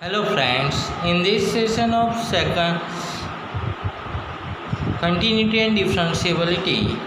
Hello friends, in this session of second continuity and differentiability,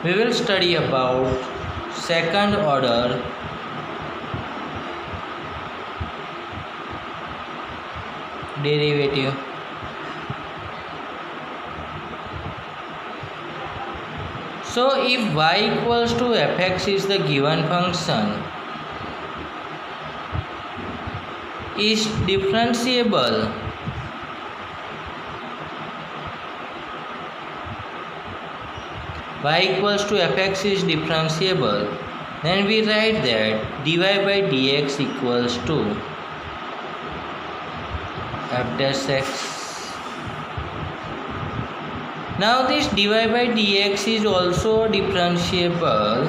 we will study about second order derivative. So if y equals to fx is the given function, is differentiable, y equals to fx is differentiable, then we write that dy by dx equals to f dash x. Now this dy by dx is also differentiable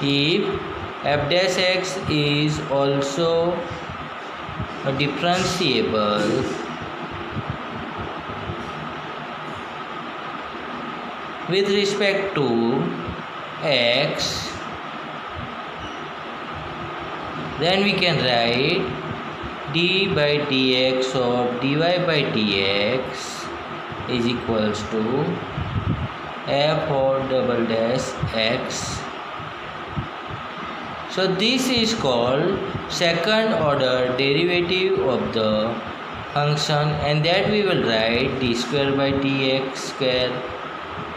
if f dash x is also differentiable with respect to x, then we can write d by dx of dy by dx is equals to f or double dash x. So this is called second order derivative of the function, and that we will write d square by dx square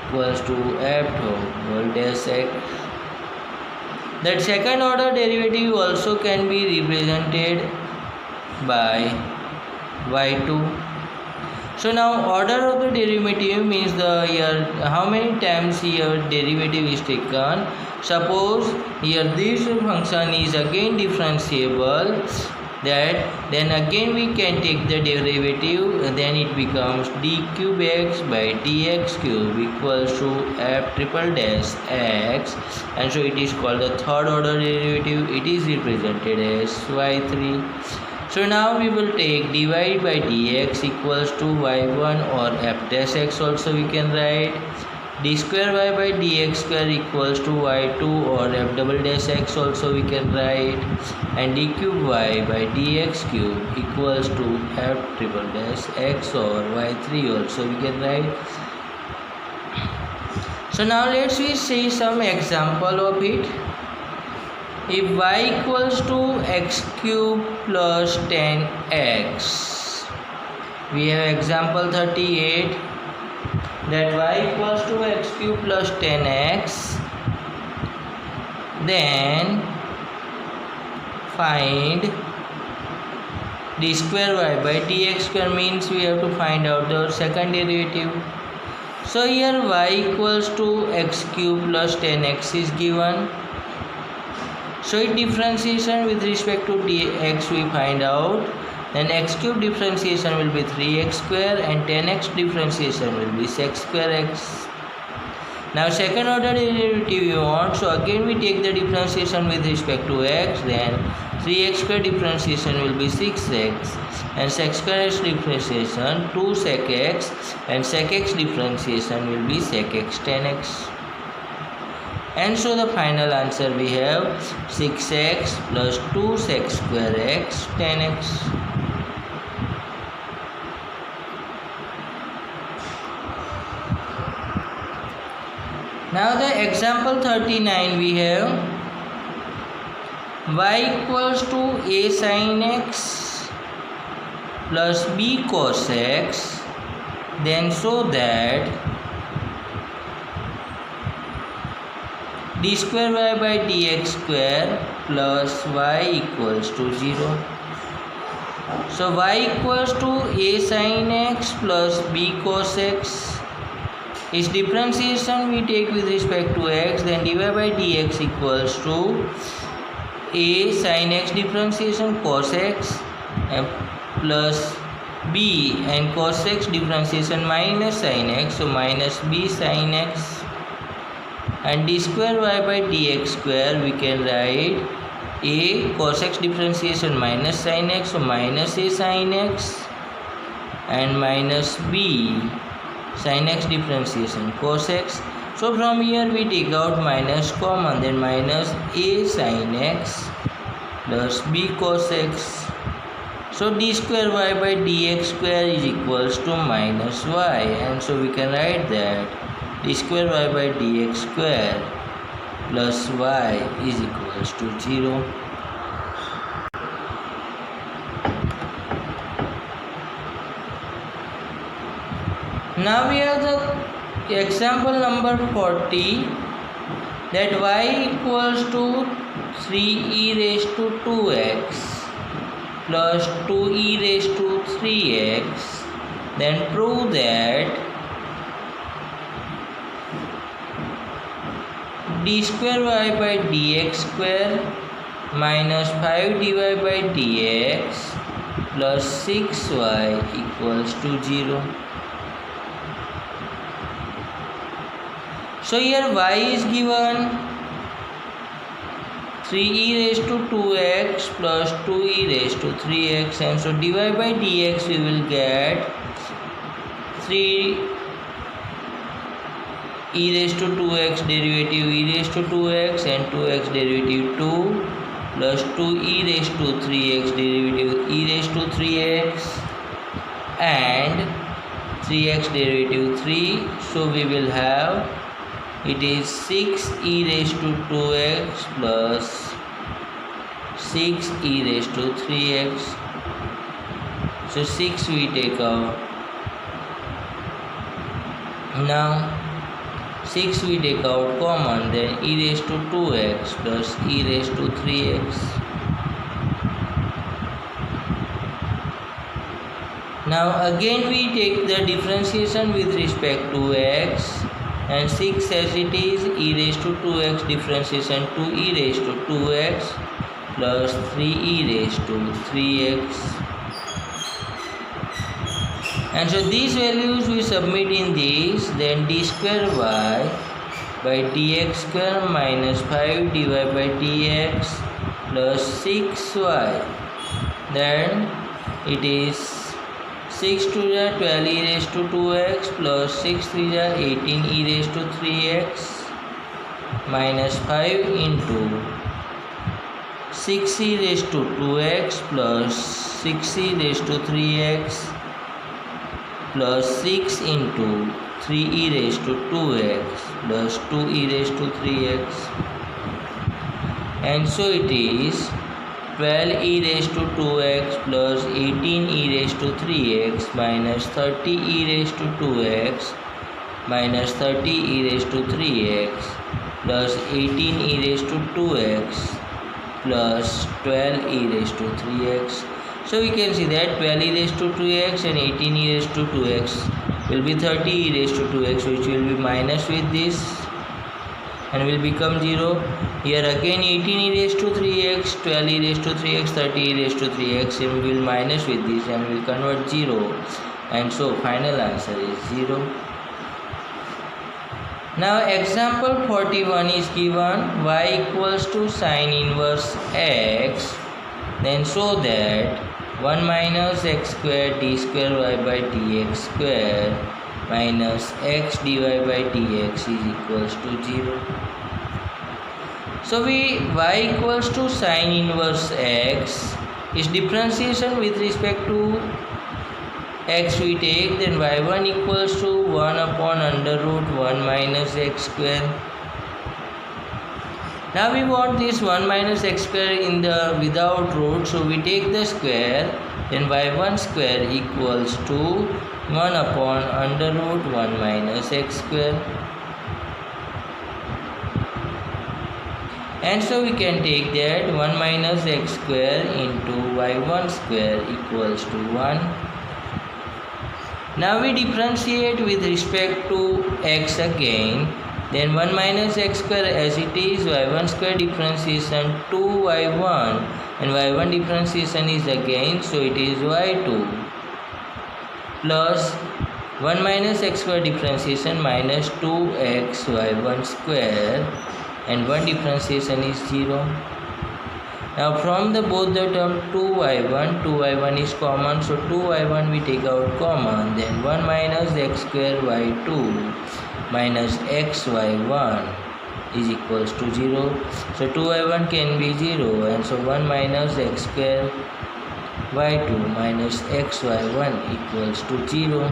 equals to f double dash x. That second order derivative also can be represented by y2. So now order of the derivative means the here how many times here derivative is taken. Suppose here this function is again differentiable, that then again we can take the derivative, then it becomes d cube x by dx cube equals to f triple dash x, and so it is called the third order derivative. It is represented as y3. So now we will take dy by dx equals to y1 or f dash x, also we can write d square y by dx square equals to y2 or f double dash x, also we can write, and d cube y by dx cube equals to f triple dash x or y3, also we can write. So now let's we see some example of it. If y equals to x cube plus 10x, we have example 38, that y equals to x cube plus 10x, then find d square y by dx square, means we have to find out the second derivative. So here y equals to x cube plus 10x is given. So its differentiation with respect to dx we find out, then x cube differentiation will be 3x square and 10x differentiation will be sec square x. Now second order derivative we want, so again we take the differentiation with respect to x, then 3x square differentiation will be 6x and sec square x differentiation 2 sec x, and sec x differentiation will be sec x 10x. And so the final answer we have 6x plus 2 sec square x 10x. Now the example 39 we have y equals to a sin x plus b cos x, then so that d square y by dx square plus y equals to 0. So y equals to a sin x plus b cos x is differentiation we take with respect to x, then dy by dx equals to a sin x differentiation cos x plus b and cos x differentiation minus sin x, so minus b sin x, and d square y by dx square we can write a cos x differentiation minus sin x, so minus a sin x, and minus b sin x differentiation cos x. So from here we take out minus common, then minus a sin x plus b cos x. So d square y by dx square is equals to minus y, and so we can write that d square y by dx square plus y is equals to 0. Now we have the example number 40, that y equals to 3e raised to 2x plus 2e raised to 3x. Then prove that d square y by dx square minus 5 dy by dx plus 6y equals to 0. So here y is given 3e raised to 2x plus 2e raised to 3x, and so dy by dx we will get 3e raised to 2x derivative e raised to 2x and 2x derivative 2 plus 2e raised to 3x derivative e raised to 3x and 3x derivative 3. So we will have, it is 6e raised to 2x plus 6e raised to 3x. So 6 we take out. Now 6 we take out common, then e raised to 2x plus e raised to 3x. Now again we take the differentiation with respect to x, and 6 as it is, e raised to 2x differentiation 2e raised to 2x plus 3e raised to 3x. And so these values we submit in these, then d square y by dx square minus 5 dy by dx plus 6y. Then it is 6 to the 12 e raised to 2x plus 6 to the 18 e raised to 3x minus 5 into 6 e raised to 2x plus 6 e raised to 3x plus 6 into 3e raised to 2x plus 2e raised to 3x, and so it is 12e raised to 2x plus 18e raised to 3x minus 30e raised to 2x minus 30e raised to 3x plus 18e raised to 2x plus 12e raised to 3x. So we can see that 12e raised to 2x and 18e raised to 2x will be 30e raised to 2x, which will be minus with this and will become 0. Here again 18e raised to 3x, 12e raised to 3x, 30e raised to 3x, and we will minus with this and will convert 0, and so final answer is 0. Now example 41 is given, y equals to sine inverse x, then show that 1 minus x square d square y by dx square minus x dy by dx is equals to 0. So y equals to sine inverse x is differentiation with respect to x we take, then y1 equals to 1 upon under root 1 minus x square. Now we want this 1 minus x square in the without root, so we take the square, then y1 square equals to 1 upon under root 1 minus x square. And so we can take that 1 minus x square into y1 square equals to 1. Now we differentiate with respect to x again, then 1 minus x square as it is, y1 square differentiation 2y1 and y1 differentiation is again, so it is y2 plus 1 minus x square differentiation minus 2x y1 square and 1 differentiation is 0. Now from the both the term 2y1 is common, so 2y1 we take out common, then 1 minus x square y2 minus xy1 is equals to 0. So 2y1 can be 0, and so 1 minus x square y2 minus xy1 equals to 0,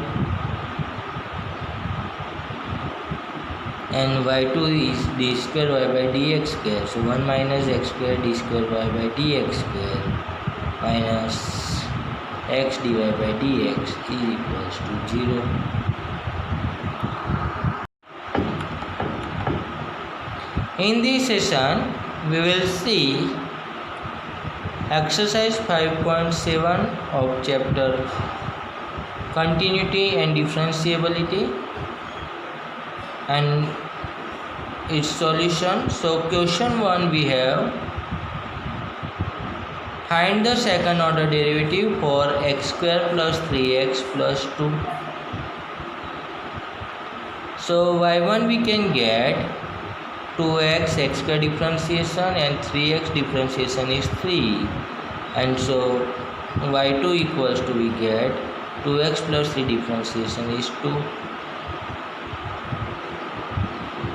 and y2 is d square y by dx square. So 1 minus x square d square y by dx square minus x dy by dx is equals to 0. In this session, we will see exercise 5.7 of chapter Continuity and Differentiability and its solution. So question 1 we have, find the second order derivative for x square plus 3x plus 2. So y1 we can get 2x x square differentiation and 3x differentiation is 3, and so y2 equals to we get 2x plus 3 differentiation is 2.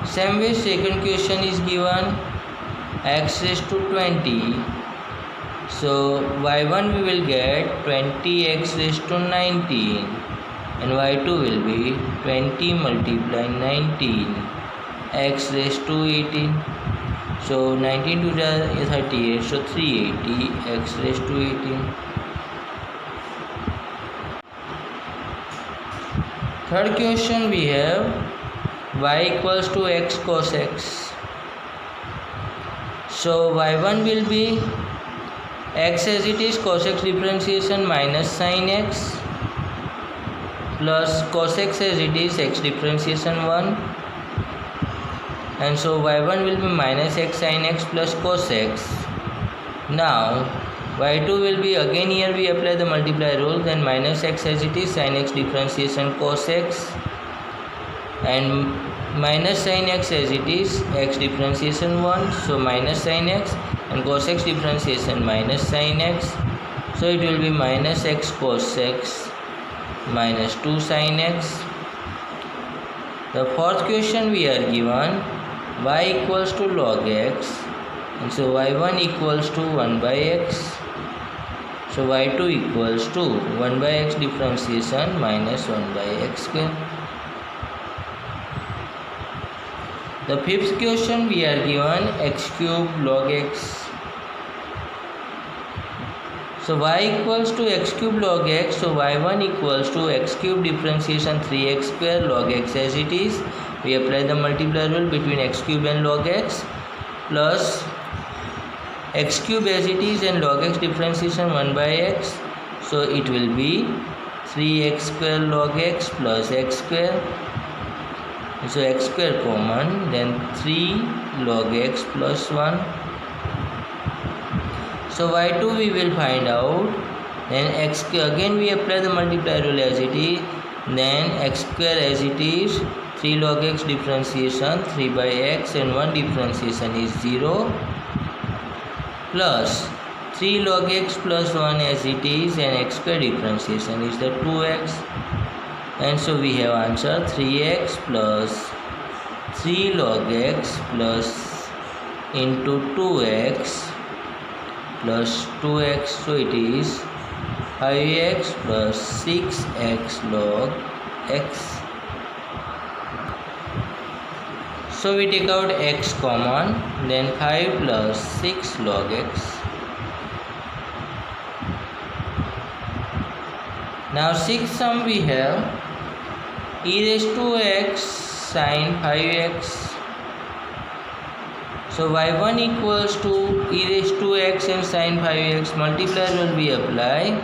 Same way second question is given x raised to 20. So y1 we will get 20x raised to 19 and y2 will be 20 multiply 19 x raised to 18. So 19 to the 38, so 380 x raised to 18. Third question we have y equals to x cos x. So y1 will be x as it is cos x differentiation minus sin x plus cos x as it is x differentiation 1, and so y1 will be minus x sin x plus cos x. Now y2 will be, again here we apply the multiply rule, then minus x as it is sin x differentiation cos x and minus sin x as it is x differentiation 1, so minus sin x, and cos x differentiation minus sin x, so it will be minus x cos x minus 2 sin x. The fourth question we are given y equals to log x, and so y1 equals to 1 by x, so y2 equals to 1 by x differentiation minus 1 by x square. The fifth question we are given x cube log x. So y equals to x cube log x, so y1 equals to x cube differentiation 3x square log x as it is. We apply the multiply rule between x cube and log x, plus x cube as it is and log x differentiation 1 by x, so it will be 3x square log x plus x square, so x square common, then 3 log x plus 1. So y2 we will find out, then x again we apply the multiply rule as it is, then x square as it is, 3 log x differentiation 3 by x and 1 differentiation is 0, plus 3 log x plus 1 as it is, and x square differentiation is the 2x, and so we have answer 3x plus 3 log x plus into 2x plus 2x, so it is 5x plus 6x log x. So we take out x common, then 5 plus 6 log x. Now sixth sum we have e raised to x sin 5x. So y1 equals to e raised to x and sin 5x, multiply will be applied,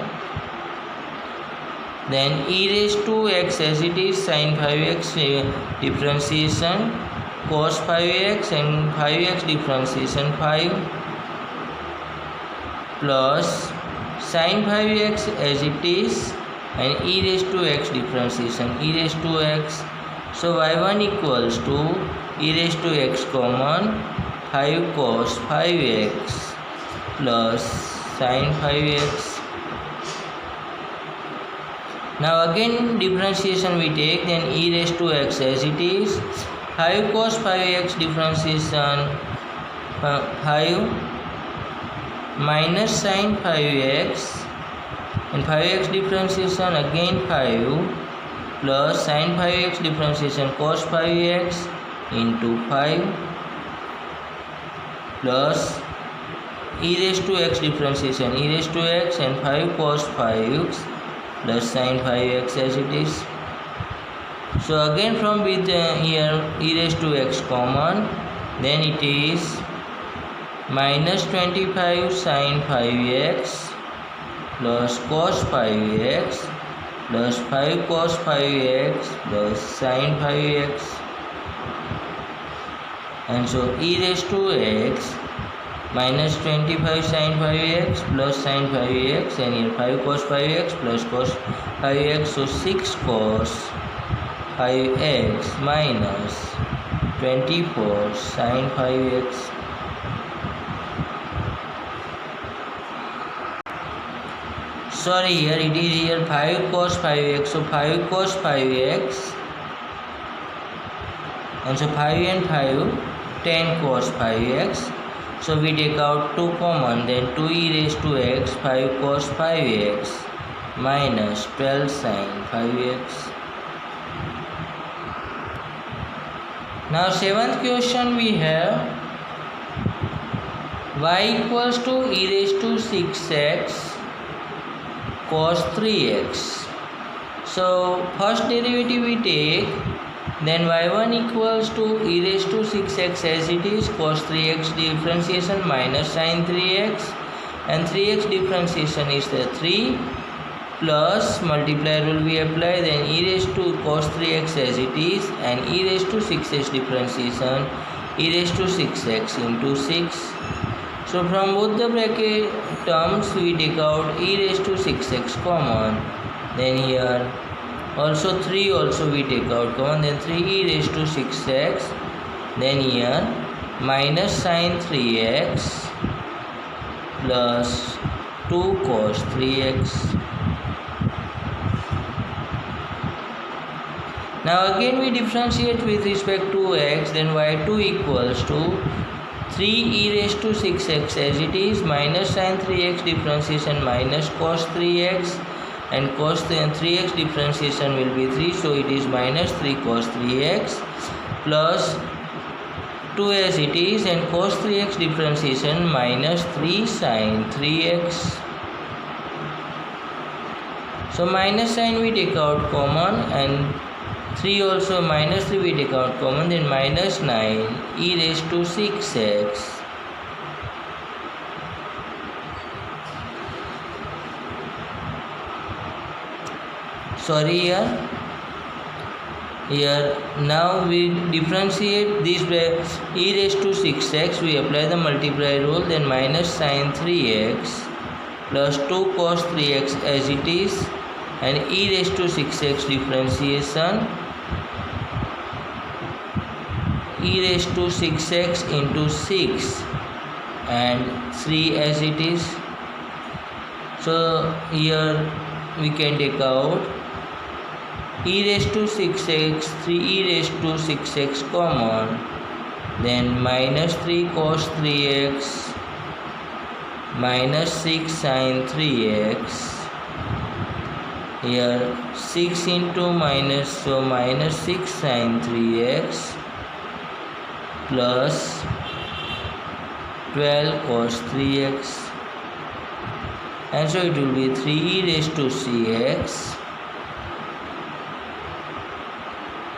then e raised to x as it is sin 5x differentiation cos 5x and 5x differentiation 5 plus sin 5x as it is and e raised to x differentiation e raised to x. So y1 equals to e raised to x common 5 cos 5x plus sin 5x. Now again differentiation we take, then e raised to x as it is 5 cos 5x differentiation 5 minus sin 5x and 5x differentiation again 5 plus sin 5x differentiation cos 5x into 5 plus e raised to x differentiation e raised to x and 5 cos 5x plus sin 5x as it is. So again from with here e raised to x common, then it is minus 25 sin 5x plus cos 5x plus 5 cos 5x plus sin 5x, and so e raised to x minus 25 sin 5x plus sin 5x, and here 5 cos 5x plus cos 5x, so 6 cos 5x minus 24 sin 5x. Sorry, here it is here 5 cos 5x, so 5 cos 5x, and so 5 and 5 10 cos 5x, so we take out 2 common, then 2 e raised to x 5 cos 5x minus 12 sin 5x. Now 7th question we have y equals to e raised to 6x cos 3x. So first derivative we take, then y1 equals to e raised to 6x as it is, cos 3x differentiation minus sin 3x, and 3x differentiation is the 3 plus multiply rule we apply, then e raised to cos 3x as it is, and e raised to 6x differentiation e raised to 6x into 6. So from both the bracket terms we take out e raised to 6x common, then here also 3 also we take out common, then 3 e raised to 6x, then here minus sin 3x plus 2 cos 3x. Now again we differentiate with respect to x, then y2 equals to 3 e raised to 6x as it is, minus sin 3x differentiation minus cos 3x, and cos 3x differentiation will be 3, so it is minus 3 cos 3x plus 2 as it is, and cos 3x differentiation minus 3 sin 3x. So minus sign we take out common, and 3 also minus 3 we take out common, then minus 9 e raised to 6x. Sorry, here now we differentiate this e raised to 6x, we apply the multiply rule, then minus sin 3x plus 2 cos 3x as it is, and e raised to 6x differentiation e raised to 6x into 6 and 3 as it is. So here we can take out e raised to 6x 3 e raised to 6x common, then minus 3 cos 3x minus 6 sin 3x, here 6 into minus, so minus 6 sin 3x plus 12 cos 3x, and so it will be 3 e raised to cx,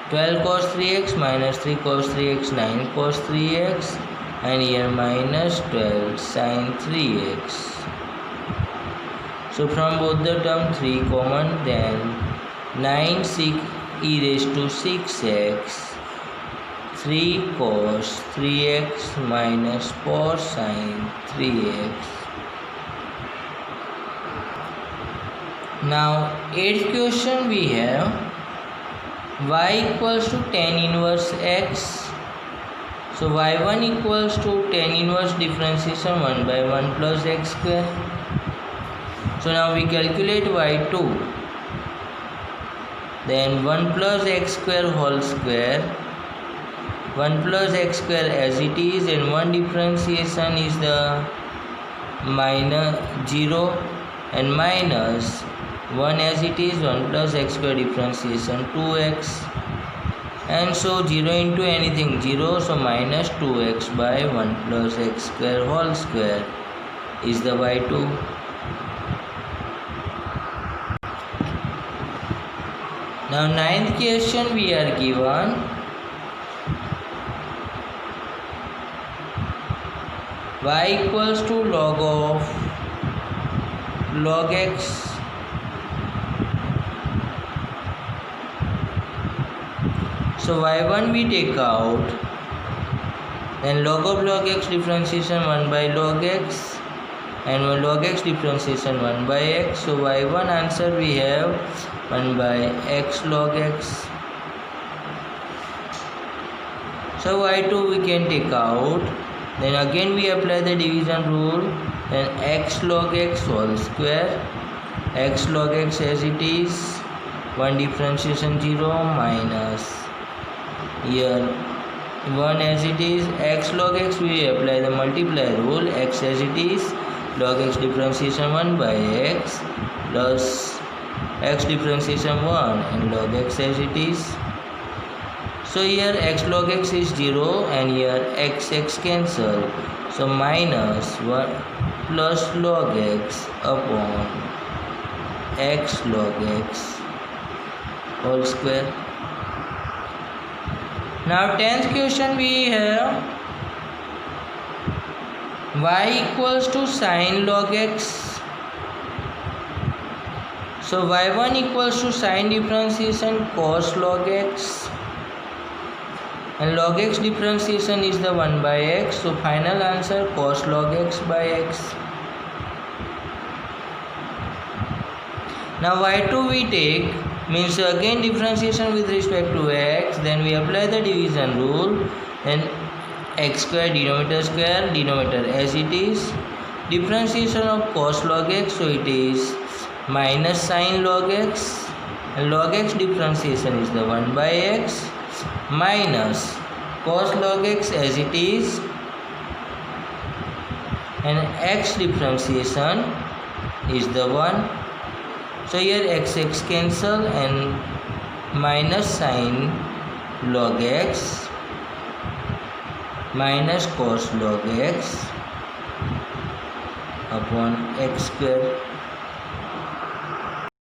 12 cos 3x minus 3 cos 3x 9 cos 3x, and here minus 12 sin 3x. So from both the term 3 common, then 9 6 e raised to 6x 3 cos 3x minus 4 sin 3x. Now 8th question we have y equals to tan inverse x. So y1 equals to tan inverse differentiation 1 by 1 plus x square. So now we calculate y2, then 1 plus x square whole square 1 plus x square as it is, and 1 differentiation is the minus 0 and minus 1 as it is, 1 plus x square differentiation 2x, and so 0 into anything 0, so minus 2x by 1 plus x square whole square is the y2. Now 9th question we are given y equals to log of log x so y1 we take out, then log of log x differentiation 1 by log x, and when log x differentiation 1 by x, so y1 answer we have 1 by x log x. So y2 we can take out, then again we apply the division rule, then x log x whole square, x log x as it is, 1 differentiation 0 minus here 1 as it is, x log x we apply the multiply rule, x as it is, log x differentiation 1 by x plus x differentiation 1 and log x as it is. So here x log x is 0 and here x cancel, so minus 1 plus log x upon x log x whole square. Now 10th question we have y equals to sin log x. So y1 equals to sin differentiation cos log x, and log x differentiation is the 1 by x, so final answer cos log x by x. Now y2 we take, means again differentiation with respect to x, then we apply the division rule, then x square denominator as it is, differentiation of cos log x, so it is minus sin log x, and log x differentiation is the 1 by x minus cos log x as it is, and x differentiation is the 1, so here x cancel and minus sin log x minus cos log x upon x square.